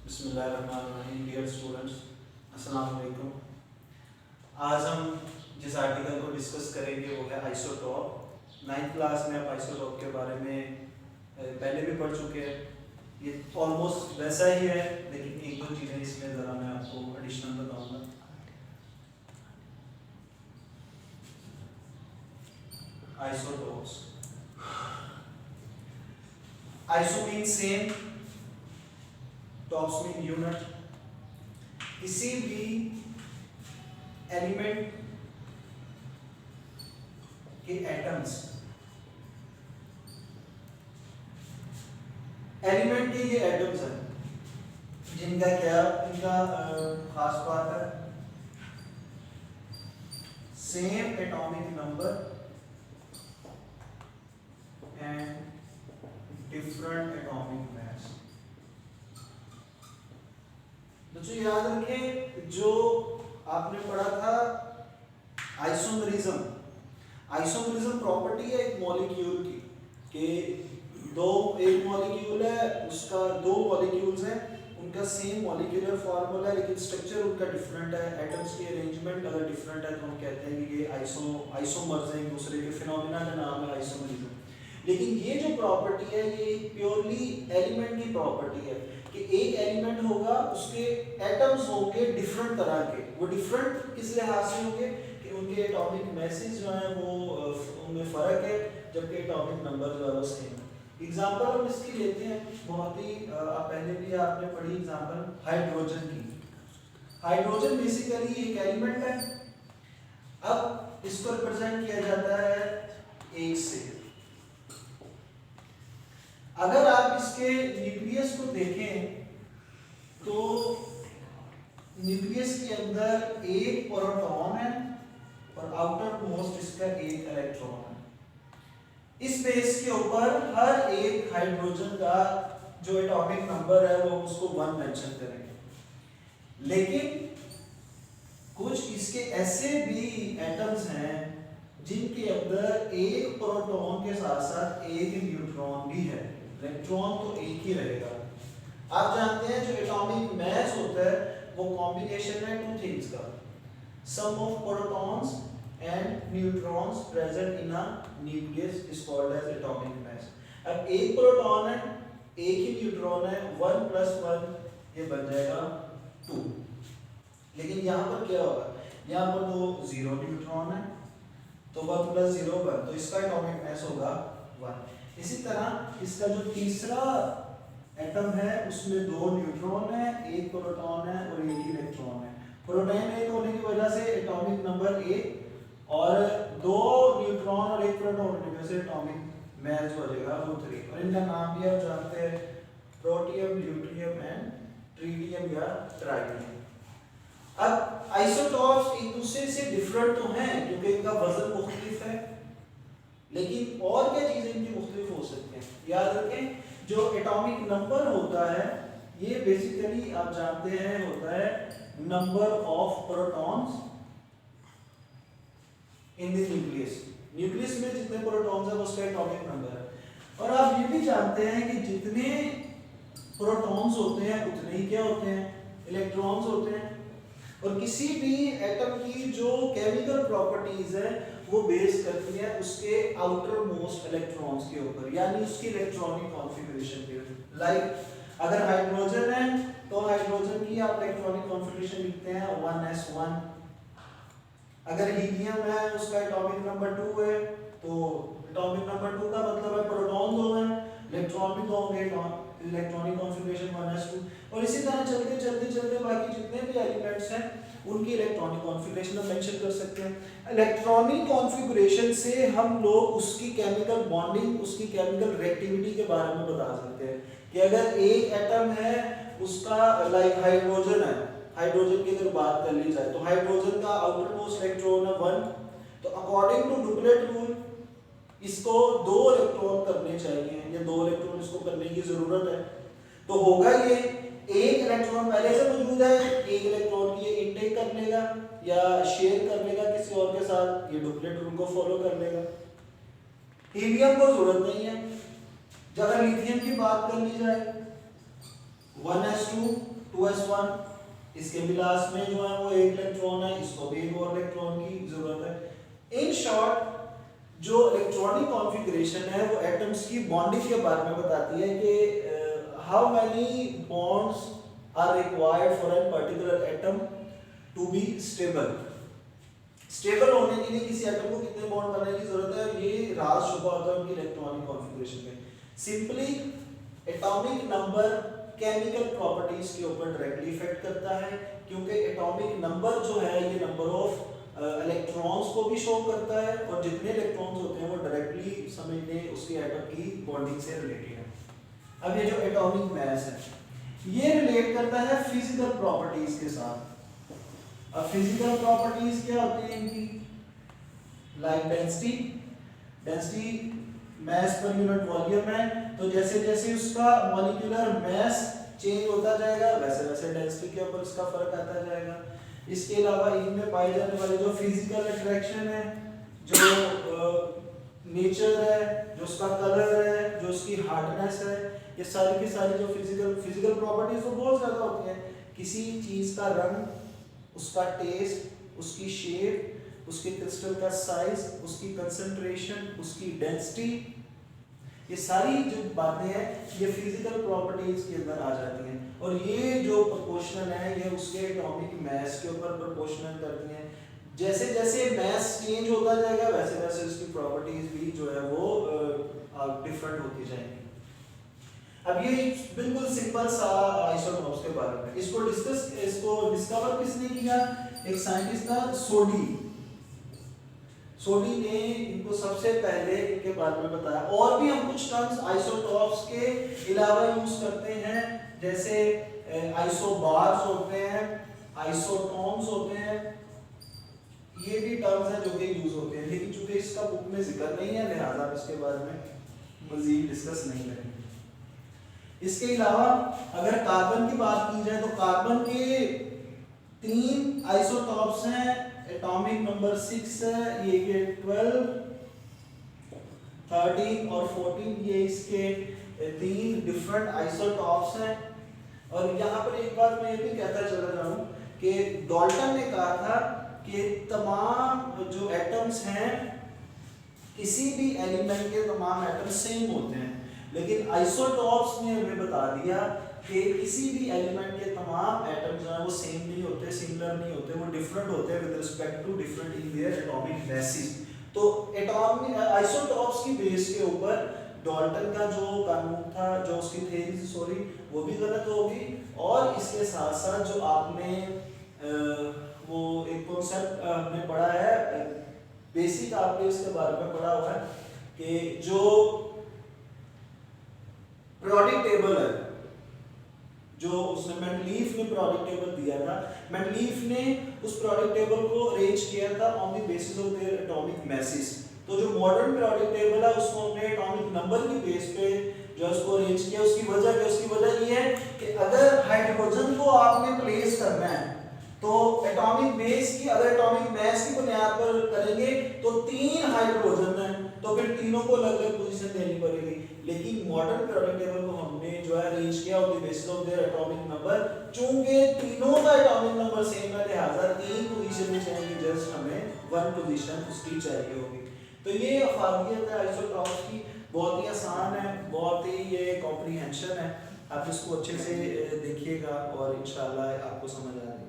बिस्मिल्लाहिर्रहमानिर्रहीम। Dear students, अस्सलाम वालेकुम। आज हम जिस आर्टिकल को डिस्कस करेंगे वो है आइसोटॉप। 9th क्लास में आप आइसोटॉप के बारे में पहले भी पढ़ चुके हैं। ये ऑलमोस्ट वैसा ही है, लेकिन एक दो चीज़ें इसमें ज़रा मैं आपको एडिशनल बताऊंगा। Isotopes, iso mean same, tops mean unit. किसी भी एलिमेंट के एटम्स, एलिमेंट के ये एटम्स हैं जिनका क्या इनका खास बात है, same atomic number and different atomic mass. बच्चों याद रखें, जो आपने पढ़ा था आइसोमरिज्म। आइसोमरिज्म प्रॉपर्टी है एक मॉलिक्यूल की कि एक मॉलिक्यूल है, उसका दो मॉलिक्यूल्स हैं, उनका सेम मॉलिक्यूलर फार्मूला है लेकिन स्ट्रक्चर उनका डिफरेंट है, एटम्स की अरेंजमेंट अगर डिफरेंट है तो हम कहते हैं कि ये आइसोमर्स हैं, एक दूसरे के फिनोमिना का नाम है आइसोमरिज्म। लेकिन ये जो प्रॉपर्टी है ये प्योरली एलिमेंट की प्रॉपर्टी है कि एक एलिमेंट होगा, उसके एटम्स होंगे डिफरेंट तरह के। वो डिफरेंट किस लिहाज से होंगे कि उनके एटॉमिक मैसेज जो है वो उनमें फ़र्क है, जबकि एटॉमिक नंबर जो है वो सेम है। एग्जाम्पल हम इसकी लेते हैं, बहुत ही पहले भी आपने पढ़ी एग्जाम्पल हाइड्रोजन की। हाइड्रोजन बेसिकली एक एलिमेंट है। अब इसको रिप्रेजेंट किया जाता है एक से। अगर आप इसके न्यूक्लियस को देखें तो न्यूक्लियस के अंदर एक प्रोटॉन है और आउटर मोस्ट इसका एक इलेक्ट्रॉन है। इस बेस के ऊपर हर एक हाइड्रोजन का जो एटॉमिक नंबर है वो उसको 1 मेंशन करेंगे। लेकिन कुछ इसके ऐसे भी एटम्स हैं जिनके अंदर एक प्रोटॉन के साथ साथ एक न्यूट्रॉन भी है, इलेक्ट्रॉन तो एक ही रहेगा। आप जानते हैं जो एटॉमिक मास होता है वो कॉम्बिनेशन है टू थिंग्स का, sum of protons and neutrons present in a nucleus is called as atomic mass. अब एक प्रोटॉन है, एक ही न्यूट्रॉन है, 1 + 1 ये बन जाएगा 2। लेकिन यहाँ पर क्या होगा, यहाँ पर तो 0 न्यूट्रॉन है तो 1 + 0 1, तो इसका एटॉमिक मास होगा 1। इसी तरह इसका जो तीसरा एटम है उसमें 2 न्यूट्रॉन है, एक प्रोटॉन है और एक इलेक्ट्रॉन है। प्रोटॉन एक होने की वजह से एटॉमिक नंबर 1 और 2 न्यूट्रॉन और एक प्रोटॉन होने की वजह से एटॉमिक मास हो जाएगा वो 3। और इनका नाम भी आप जानते हैं, प्रोटियम, ल्यूट्रियम एंड ट्रिटियम या ट्राइटियम। अब आइसोटॉप्स एक दूसरे से डिफरेंट तो हैं क्योंकि इनका वजन मुख्तलिफ है, लेकिन और क्या चीजें इनकी मुख्तलिफ हो सकती हैं। याद रखें, जो एटॉमिक नंबर होता है ये बेसिकली आप जानते हैं होता है number of protons in the nucleus. Nucleus में जितने प्रोटॉन्स है उसका एटॉमिक नंबर है। और आप ये भी जानते हैं कि जितने प्रोटॉन्स होते हैं उतने ही क्या होते हैं, इलेक्ट्रॉन्स होते हैं। और किसी भी एटम की जो केमिकल प्रॉपर्टीज है वो बेस करती है उसके आउटर मोस्ट इलेक्ट्रॉन्स के ऊपर, यानी उसकी इलेक्ट्रॉनिक कॉन्फ़िगरेशन के ऊपर। लाइक अगर हाइड्रोजन है तो हाइड्रोजन की आप इलेक्ट्रॉनिक कॉन्फ़िगरेशन लिखते हैं 1s1। अगर हीलियम है उसका एटॉमिक नंबर 2 है तो एटॉमिक नंबर 2 का मतलब है प्रोटॉन 2 हैं, इलेक्ट्रॉन भी 2 होंगे, इलेक्ट्रॉनिक कॉन्फ़िगरेशन 1s2। और इसी तरह चलते चलते चलते बाकी जितने भी एलिमेंट्स हैं उनकी इलेक्ट्रॉनिक कॉन्फ़िगरेशन हम मेंशन कर सकते हैं। इलेक्ट्रॉनिक कॉन्फ़िगरेशन से हम लोग उसकी केमिकल बॉन्डिंग, उसकी केमिकल रिएक्टिविटी के बारे में बता सकते हैं कि अगर एक एटम है उसका लाइक हाइड्रोजन है, हाइड्रोजन की अगर बात कर ली जाए तो हाइड्रोजन का आउटर मोस्ट इलेक्ट्रॉन है 1, तो अकॉर्डिंग टू डुप्लेट रूल इसको 2 इलेक्ट्रॉन करने चाहिए, ये 2 इलेक्ट्रॉन इसको करने की जरूरत है। तो होगा ये एक इलेक्ट्रॉन पहले से मौजूद है, एक इलेक्ट्रॉन ये इनटेक कर लेगा या शेयर कर लेगा किसी और के साथ, ये डुप्लेट रूल को फॉलो कर लेगा। हीलियम को जरूरत नहीं है। जब लिथियम की बात कर ली जाए 1s2 2s1, इसके भी लास्ट में जो है वो एक इलेक्ट्रॉन है, इसको भी एक और इलेक्ट्रॉन की जरूरत है। इन शॉर्ट जो इलेक्ट्रॉनिक कॉन्फ़िगरेशन है वो एटम्स की बॉन्डिंग के बारे में बताती है कि how many bonds are required for an particular atom to be stable. Stable होने के लिए किसी एटम को कितने बॉन्ड बनाने की जरूरत है, ये राज छुपा होता है उनकी इलेक्ट्रॉनिक कॉन्फ़िगरेशन में। Simply atomic number chemical properties के ऊपर डायरेक्टली इफेक्ट करता है, क्योंकि एटॉमिक नंबर जो है ये नंबर ऑफ इलेक्ट्रॉन्स को भी शो करता है, और जितने इलेक्ट्रॉन्स होते हैं वो डायरेक्टली समझ लें उसकी एटम की बॉन्डिंग से रिलेटेड है। अब ये जो एटॉमिक मास है ये रिलेट करता है फिजिकल प्रॉपर्टीज के साथ। अब फिजिकल प्रॉपर्टीज क्या होती हैं इनकी, like density. Density mass per unit volume है, तो जैसे जैसे उसका मॉलिक्यूलर मास चेंज होता जाएगा वैसे वैसे डेंसिटी के ऊपर उसका फर्क आता जाएगा। इसके अलावा इनमें पाए जाने वाले जो फिजिकल अट्रैक्शन है, जो नेचर है, जो उसका कलर है, जो उसकी हार्डनेस है, ये सारी की सारी जो फिजिकल प्रॉपर्टीज वो बहुत ज़्यादा होती हैं। किसी चीज़ का रंग, उसका टेस्ट, उसकी शेप, उसके क्रिस्टल का साइज, उसकी कंसंट्रेशन, उसकी डेंसिटी, ये सारी जो बातें हैं ये फिजिकल प्रॉपर्टीज के अंदर आ जाती हैं, और ये जो प्रोपोर्शनल है ये उसके एटॉमिक मास के ऊपर प्रोपोर्शनल करती हैं। जैसे जैसे मास चेंज होता जाएगा वैसे वैसे उसकी प्रॉपर्टीज भी जो है वो डिफरेंट होती जाएंगी। अब ये बिल्कुल सिंपल सा आइसोटोप्स के बारे में, इसको डिस्कवर किसने किया, एक साइंटिस्ट था सोडी। सोडी ने इनको सबसे पहले इनके बारे में बताया। और भी हम कुछ टर्म्स आइसोटोप्स के अलावा यूज करते हैं, जैसे आइसोबार्स होते हैं, आइसोटोन्स होते हैं, ये भी टर्म्स हैं जो कि यूज होते हैं, लेकिन चूंकि इसका बुक में जिक्र नहीं है लिहाजा इसके बारे में मजीद डिस्कस नहीं करेंगे। इसके अलावा अगर कार्बन की बात की जाए तो कार्बन के 3 आइसोटोप्स हैं, एटॉमिक नंबर 6 है, ये के 12, 13 और 14, ये इसके 3 डिफरेंट आइसोटोप्स हैं। और यहाँ पर एक बात मैं ये भी कहता चला जाऊँ कि डाल्टन ने कहा था कि तमाम जो एटम्स हैं किसी भी एलिमेंट के तमाम एटम्स सेम होते हैं, लेकिन आइसोटोप्स ने हमें बता दिया कि किसी भी एलिमेंट के तमाम एटम्स जो हैं वो सेम नहीं होते, सिमिलर नहीं होते, वो डिफरेंट होते हैं with respect to different in their atomic masses. तो एटॉमिक आइसोटोप्स की बेस के ऊपर डाल्टन का जो कानून था, जो उसकी थ्योरी सॉरी वो भी गलत होगी। और इसके साथ साथ जो आपने वो एक कॉन्सेप्ट हमने पढ़ा है, बेसिक आपने इसके बारे में पढ़ा हुआ है कि जो पीरियोडिक टेबल है, जो उसने मेंडलीफ ने पीरियोडिक टेबल दिया था, मेंडलीफ ने उस पीरियोडिक टेबल को अरेंज किया था on the basis of their atomic masses. तो जो मॉडर्न पीरियोडिक टेबल है उसको हमने एटॉमिक नंबर की बेस पे जो उसको अरेंज किया। उसकी वजह ये है कि अगर हाइड्रोजन को आपने प्लेस करना है तो एटॉमिक बेस की, अगर एटॉमिक मास की बुनियाद पर करेंगे तो 3 हाइड्रोजन हैं, तो फिर तीनों को अलग अलग पोजीशन देनी पड़ेगी। लेकिन मॉडर्न पीरियोडिक टेबल को हमने जो है अरेंज किया on the basis of their atomic number. चूंकि तीनों का एटॉमिक नंबर सेम है लिहाजा 3 पोजीशन में चाहिए, जस्ट हमें 1 पोजीशन उसकी चाहिए होगी। तो ये अफादियत है आइसोटोप्स की, बहुत ही आसान है, बहुत ही ये कॉम्प्रिहेंशन है। आप इसको अच्छे से देखिएगा और इंशाल्लाह आपको समझ आ जाएगा।